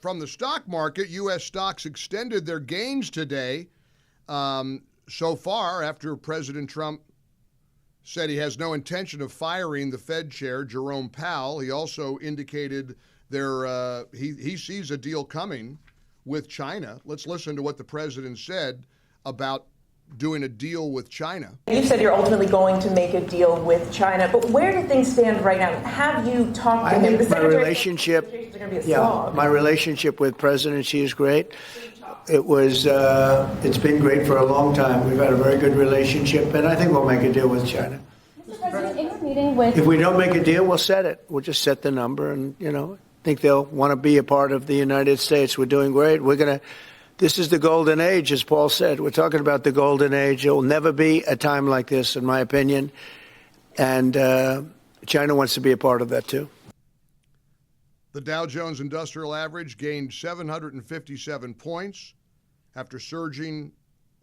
from the stock market, U.S. stocks extended their gains today. So far, after President Trump said he has no intention of firing the Fed chair, Jerome Powell, he also indicated he sees a deal coming with China. Let's listen to what the president said about doing a deal with China. You said you're ultimately going to make a deal with China, but where do things stand right now? Have you talked to him? My relationship with President Xi is great. It's been great for a long time. We've had a very good relationship, and I think we'll make a deal with China. Mr. President, in your meeting with... If we don't make a deal, we'll set it. We'll just set the number, and, I think they'll want to be a part of the United States. We're doing great. This is the golden age, as Paul said. We're talking about the golden age. There will never be a time like this, in my opinion. And China wants to be a part of that, too. The Dow Jones Industrial Average gained 757 points after surging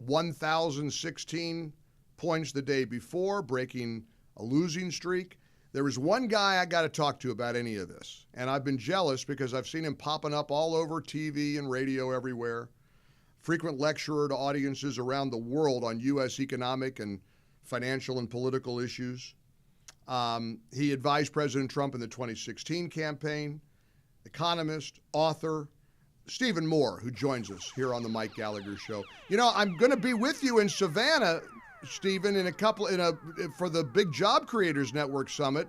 1,016 points the day before, breaking a losing streak. There was one guy I got to talk to about any of this, and I've been jealous because I've seen him popping up all over TV and radio everywhere. Frequent lecturer to audiences around the world on U.S. economic and financial and political issues. He advised President Trump in the 2016 campaign. Economist, author, Stephen Moore, who joins us here on the Mike Gallagher Show. I'm going to be with you in Savannah, Stephen, for the Big Job Creators Network Summit.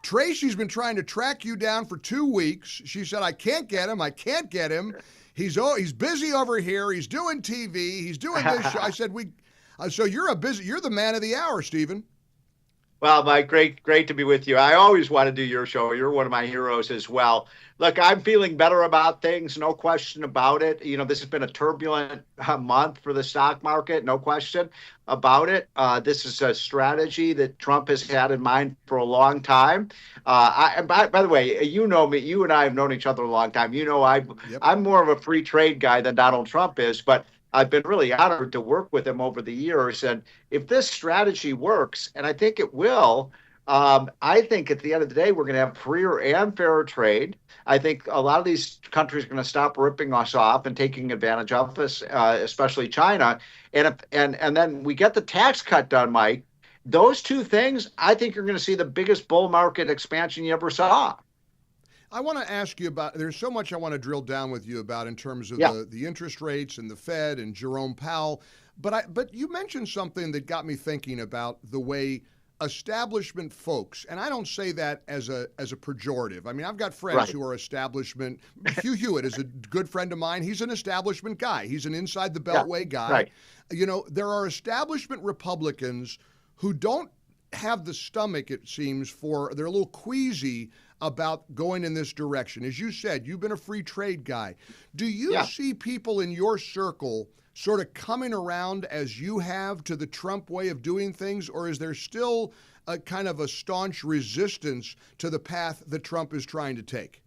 Tracy's been trying to track you down for 2 weeks. She said, I can't get him. He's busy over here. He's doing TV. He's doing this show. I said, so you're the man of the hour, Stephen. Well, Mike, great to be with you. I always want to do your show. You're one of my heroes as well. Look, I'm feeling better about things, no question about it. This has been a turbulent month for the stock market, no question about it. This is a strategy that Trump has had in mind for a long time. By the way, you know me. You and I have known each other a long time. I'm more of a free trade guy than Donald Trump is, but I've been really honored to work with him over the years. And if this strategy works, and I think it will, I think at the end of the day, we're going to have freer and fairer trade. I think a lot of these countries are going to stop ripping us off and taking advantage of us, especially China. And then we get the tax cut done, Mike. Those two things, I think you're going to see the biggest bull market expansion you ever saw. I want to ask you about, there's so much I want to drill down with you about in terms of the interest rates and the Fed and Jerome Powell. But you mentioned something that got me thinking about the way establishment folks, and I don't say that as a pejorative. I mean, I've got friends who are establishment. Hugh Hewitt is a good friend of mine. He's an establishment guy. He's an inside the Beltway guy. Right. There are establishment Republicans who don't have the stomach, it seems, they're a little queasy about going in this direction. As you said, you've been a free trade guy. Do you see people in your circle sort of coming around as you have to the Trump way of doing things, or is there still a kind of a staunch resistance to the path that Trump is trying to take?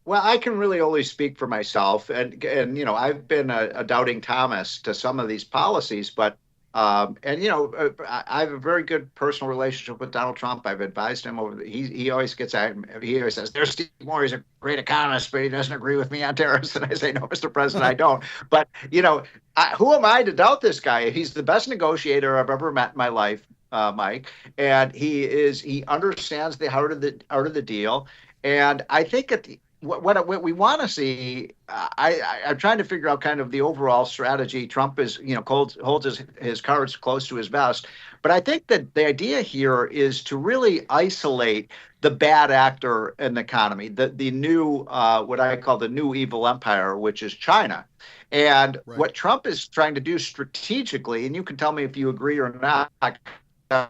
Well, I can really only speak for myself, and I've been a doubting Thomas to some of these policies, but I have a very good personal relationship with Donald Trump. I've advised him he always says, there's Steve Moore, he's a great economist, but he doesn't agree with me on tariffs. And I say, no, Mr. President, I don't. But, who am I to doubt this guy? He's the best negotiator I've ever met in my life, Mike. And he understands the heart of the deal. And I think what we want to see, I'm trying to figure out kind of the overall strategy. Trump is, holds his cards close to his vest. But I think that the idea here is to really isolate the bad actor in the economy, the new, what I call the new evil empire, which is China. And what Trump is trying to do strategically, and you can tell me if you agree or not, I'm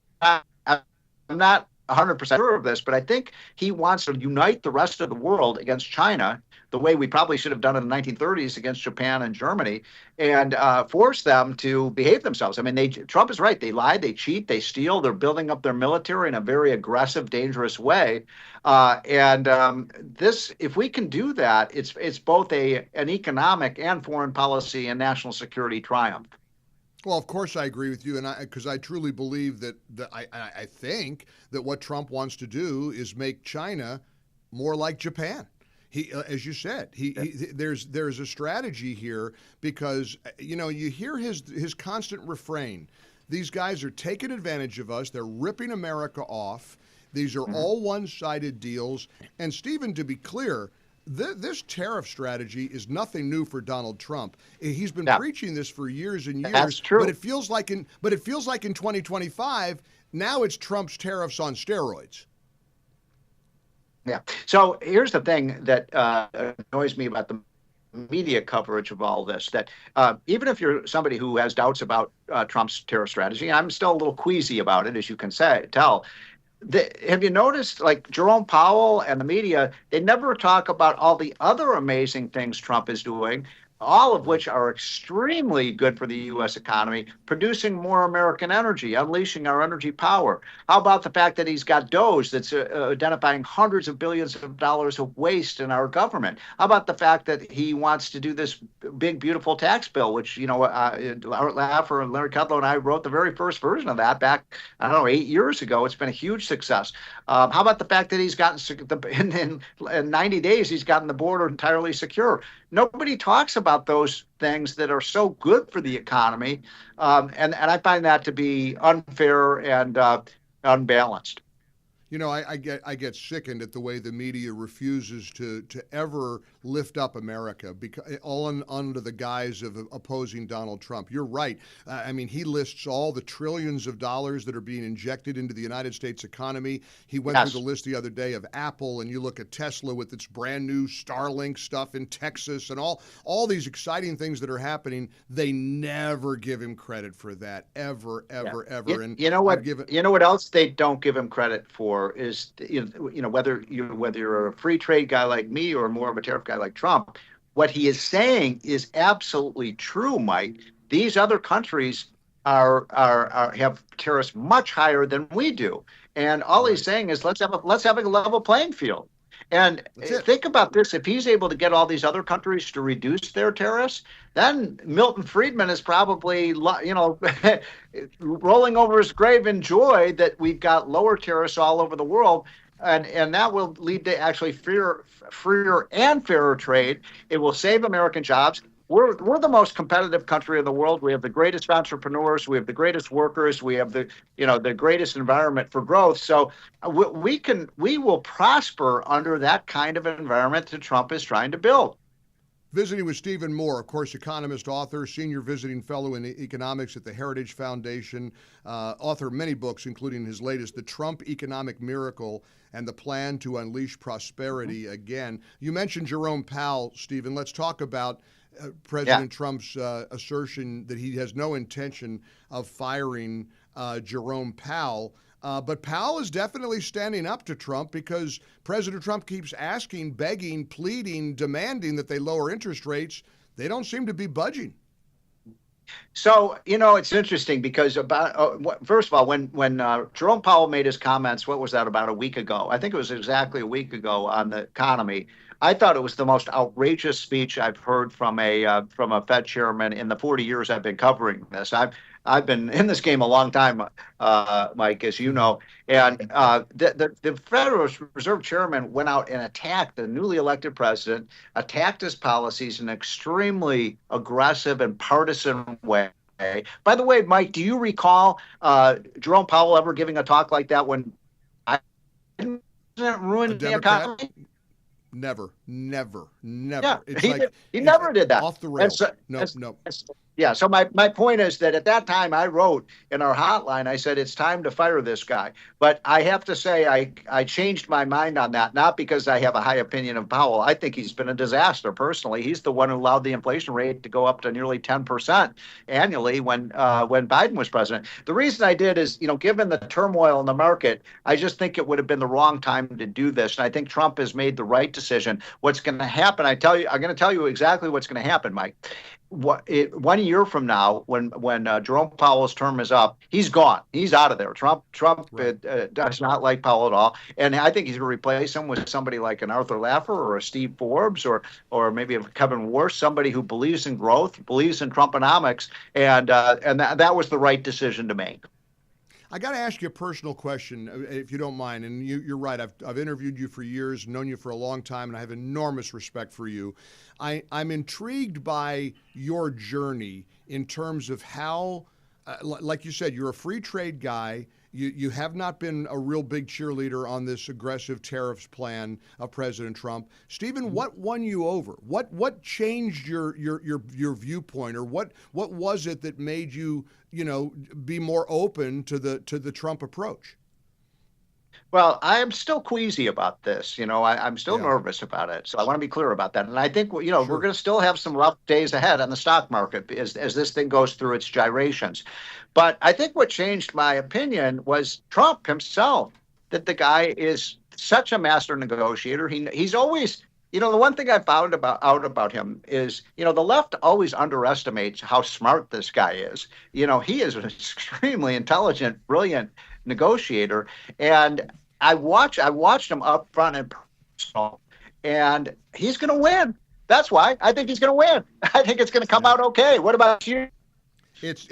not 100% sure of this, but I think he wants to unite the rest of the world against China the way we probably should have done in the 1930s against Japan and Germany, and force them to behave themselves. I mean, Trump is right. They lie, they cheat, they steal. They're building up their military in a very aggressive, dangerous way. If we can do that, it's both an economic and foreign policy and national security triumph. Well, of course I agree with you, and because I truly believe that I think that what Trump wants to do is make China more like Japan. He, as you said, there's a strategy here because you hear his constant refrain. These guys are taking advantage of us. They're ripping America off. These are all one-sided deals. And Stephen, to be clear, this tariff strategy is nothing new for Donald Trump. He's been preaching this for years and years. That's true. But it feels like in 2025, now it's Trump's tariffs on steroids. Yeah. So here's the thing that annoys me about the media coverage of all this, that even if you're somebody who has doubts about Trump's tariff strategy, I'm still a little queasy about it, as you can tell. Have you noticed, like Jerome Powell and the media, they never talk about all the other amazing things Trump is doing, all of which are extremely good for the U.S. economy, producing more American energy, unleashing our energy power. How about the fact that he's got DOGE that's identifying hundreds of billions of dollars of waste in our government? How about the fact that he wants to do this big, beautiful tax bill, which, Art Laffer and Larry Kudlow and I wrote the very first version of that back, 8 years ago. It's been a huge success. How about the fact that he's gotten, in 90 days, he's gotten the border entirely secure? Nobody talks about those things that are so good for the economy, and I find that to be unfair and unbalanced. I get sickened at the way the media refuses to ever lift up America, because all under the guise of opposing Donald Trump. You're right. He lists all the trillions of dollars that are being injected into the United States economy. He went through the list the other day of Apple, and you look at Tesla with its brand new Starlink stuff in Texas, and all these exciting things that are happening. They never give him credit for that, ever. And you know what? You know what else they don't give him credit for is, whether you're a free trade guy like me or more of a tariff guy like Trump, what he is saying is absolutely true, Mike. These other countries have tariffs much higher than we do, and all he's saying is let's have a level playing field. And think about this: if he's able to get all these other countries to reduce their tariffs, then Milton Friedman is probably, rolling over his grave in joy that we've got lower tariffs all over the world. And that will lead to actually freer and fairer trade. It will save American jobs. We're the most competitive country in the world. We have the greatest entrepreneurs. We have the greatest workers. We have the greatest environment for growth. So we will prosper under that kind of environment that Trump is trying to build. Visiting with Stephen Moore, of course, economist, author, senior visiting fellow in economics at the Heritage Foundation, author of many books, including his latest, The Trump Economic Miracle and the Plan to Unleash Prosperity Again. You mentioned Jerome Powell, Stephen. Let's talk about President Trump's assertion that he has no intention of firing Jerome Powell. But Powell is definitely standing up to Trump because President Trump keeps asking, begging, pleading, demanding that they lower interest rates. They don't seem to be budging. So, it's interesting because first of all, when Jerome Powell made his comments, what was that, about a week ago? I think it was exactly a week ago on the economy. I thought it was the most outrageous speech I've heard from a Fed chairman in the 40 years I've been covering this. I've been in this game a long time, Mike, as you know. And the Federal Reserve Chairman went out and attacked the newly elected president, attacked his policies in an extremely aggressive and partisan way. By the way, Mike, do you recall Jerome Powell ever giving a talk like that when I didn't ruin the economy? Never. Yeah, It's he never did that. Off the rails. No. Yeah. So my point is that at that time I wrote in our hotline, I said, it's time to fire this guy. But I have to say I changed my mind on that, not because I have a high opinion of Powell. I think he's been a disaster personally. He's the one who allowed the inflation rate to go up to nearly 10% annually when Biden was president. The reason I did is, given the turmoil in the market, I just think it would have been the wrong time to do this. And I think Trump has made the right decision. What's going to happen? I'm going to tell you exactly what's going to happen, Mike. 1 year from now, when Jerome Powell's term is up, he's gone. He's out of there. Trump does not like Powell at all, and I think he's going to replace him with somebody like an Arthur Laffer or a Steve Forbes or maybe a Kevin Warsh, somebody who believes in growth, believes in Trumponomics, and that was the right decision to make. I got to ask you a personal question, if you don't mind. And you're right. I've interviewed you for years, known you for a long time, and I have enormous respect for you. I'm intrigued by your journey in terms of how, like you said, you're a free trade guy. You have not been a real big cheerleader on this aggressive tariffs plan of President Trump. Stephen, what won you over? What changed your viewpoint, or what was it that made you be more open to the Trump approach? Well, I am still queasy about this. I'm still Yeah. nervous about it. So I want to be clear about that. And I think, we're Sure. going to still have some rough days ahead on the stock market as this thing goes through its gyrations. But I think what changed my opinion was Trump himself, that the guy is such a master negotiator. He's always, the one thing I found out about him is, the left always underestimates how smart this guy is. He is an extremely intelligent, brilliant negotiator. And I watched him up front and personal, and he's going to win. That's why I think he's going to win. I think it's going to come out okay. What about you? It's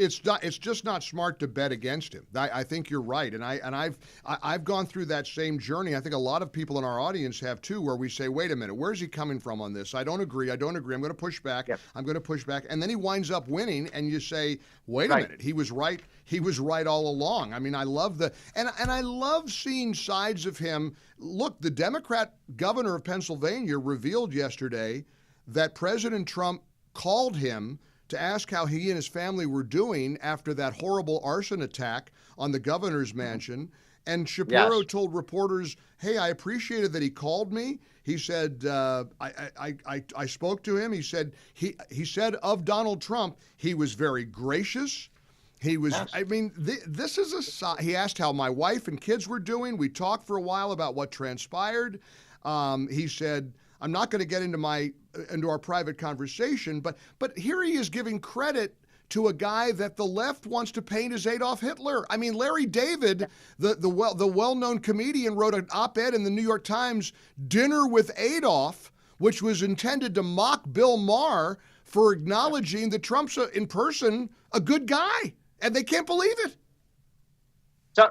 just not smart to bet against him. I think you're right, and I've gone through that same journey. I think a lot of people in our audience have too, where we say, "Wait a minute, where's he coming from on this? I don't agree. I'm going to push back. Yep. I'm going to push back," and then he winds up winning, and you say, "Wait a Right. minute, he was right. He was right all along." I mean, I love and I love seeing sides of him. Look, the Democrat governor of Pennsylvania revealed yesterday that President Trump called him to ask how he and his family were doing after that horrible arson attack on the governor's mansion. And Shapiro Yes. told reporters, "Hey, I appreciated that he called me." He said, I spoke to him. He said he said of Donald Trump, he was very gracious. He was, Yes. I mean, this is he asked how my wife and kids were doing. We talked for a while about what transpired. He said, "I'm not going to get into our private conversation," but here he is giving credit to a guy that the left wants to paint as Adolf Hitler. I mean, Larry David, the well-known comedian, wrote an op-ed in the New York Times, "Dinner with Adolf," which was intended to mock Bill Maher for acknowledging that Trump's in person a good guy, and they can't believe it. So,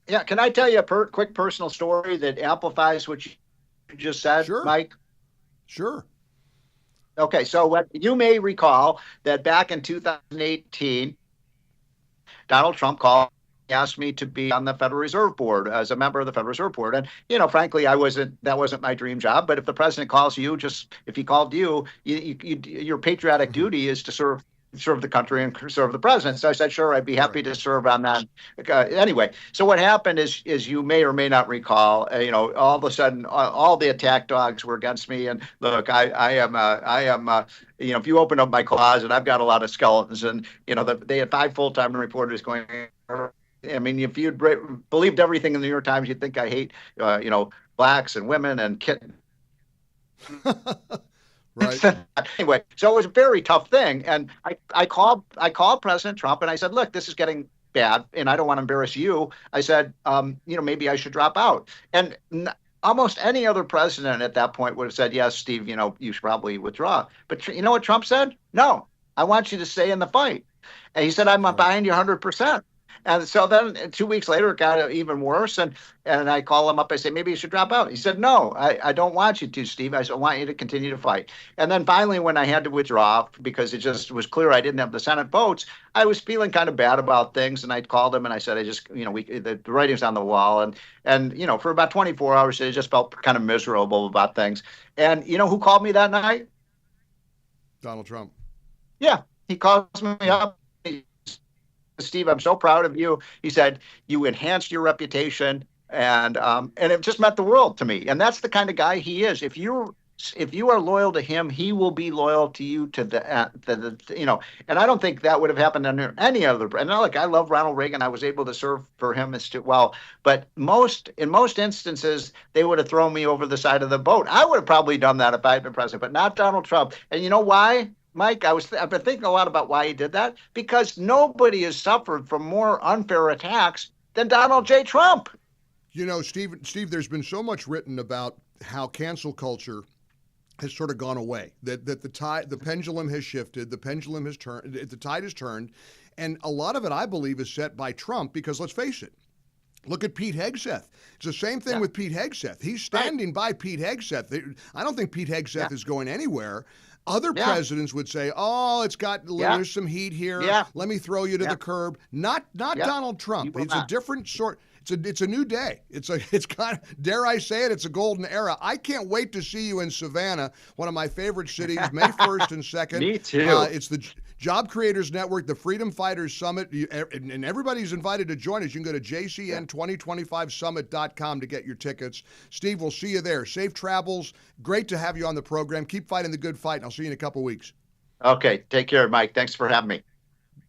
yeah, can I tell you a quick personal story that amplifies what you just said, Sure. Mike? Sure. Okay, so what you may recall that back in 2018, Donald Trump asked me to be on the Federal Reserve Board as a member of the Federal Reserve Board. And, frankly, that wasn't my dream job. But if the president calls you, if he called you, your patriotic duty is to serve the country and serve the president. So I said, sure, I'd be happy to serve on that. Anyway, so what happened is you may or may not recall, all of a sudden, all the attack dogs were against me. And look, I am, if you open up my closet, I've got a lot of skeletons. And, they had 5 full-time reporters going. I mean, if you'd believed everything in the New York Times, you'd think I hate, blacks and women and kittens. Right. Anyway, so it was a very tough thing. And I called President Trump and I said, look, this is getting bad and I don't want to embarrass you. I said, maybe I should drop out. And almost any other president at that point would have said, yes, Steve, you should probably withdraw. But you know what Trump said? No, I want you to stay in the fight. And he said, I'm behind you 100%. And so then 2 weeks later, it got even worse. And I call him up. I say, maybe you should drop out. He said, no, I don't want you to, Steve. I said, I want you to continue to fight. And then finally, when I had to withdraw because it just was clear I didn't have the Senate votes, I was feeling kind of bad about things. And I called him and I said, the writing's on the wall. And for about 24 hours, I just felt kind of miserable about things. And you know who called me that night? Donald Trump. Yeah, he calls me up. Steve, I'm so proud of you. He said, you enhanced your reputation and it just meant the world to me. And that's the kind of guy he is. If you are loyal to him, he will be loyal to you to the and I don't think that would have happened under any other. And look, I love Ronald Reagan. I was able to serve for him well, but in most instances, they would have thrown me over the side of the boat. I would have probably done that if I had been president, but not Donald Trump. And you know why? Mike, I've been thinking a lot about why he did that, because nobody has suffered from more unfair attacks than Donald J. Trump. Steve, there's been so much written about how cancel culture has sort of gone away. That the pendulum has shifted, the pendulum has turned, the tide has turned, and a lot of it, I believe, is set by Trump. Because let's face it, look at Pete Hegseth. It's the same thing with Pete Hegseth. He's standing by Pete Hegseth. I don't think Pete Hegseth is going anywhere. Other presidents would say, "Oh, there's some heat here. Let me throw you to the curb." Not Donald Trump. It's a different sort. It's a new day. It's kind of, dare I say it, it's a golden era. I can't wait to see you in Savannah, one of my favorite cities, May 1st and 2nd. Me too. It's the Job Creators Network, the Freedom Fighters Summit, and everybody's invited to join us. You can go to jcn2025summit.com to get your tickets. Steve, we'll see you there. Safe travels. Great to have you on the program. Keep fighting the good fight, and I'll see you in a couple weeks. Okay, take care, Mike. Thanks for having me.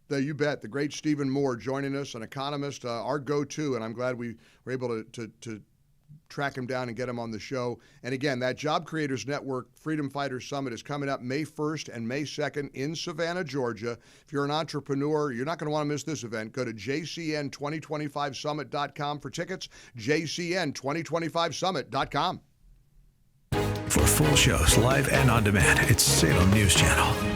You bet. The great Stephen Moore joining us, an economist, our go-to, and I'm glad we were able to track him down and get him on the show. And again, that Job Creators Network Freedom Fighters Summit is coming up May 1st and May 2nd in Savannah, Georgia. If you're an entrepreneur, you're not going to want to miss this event. Go to jcn2025summit.com for tickets, jcn2025summit.com. For full shows, live and on demand, it's Salem News Channel.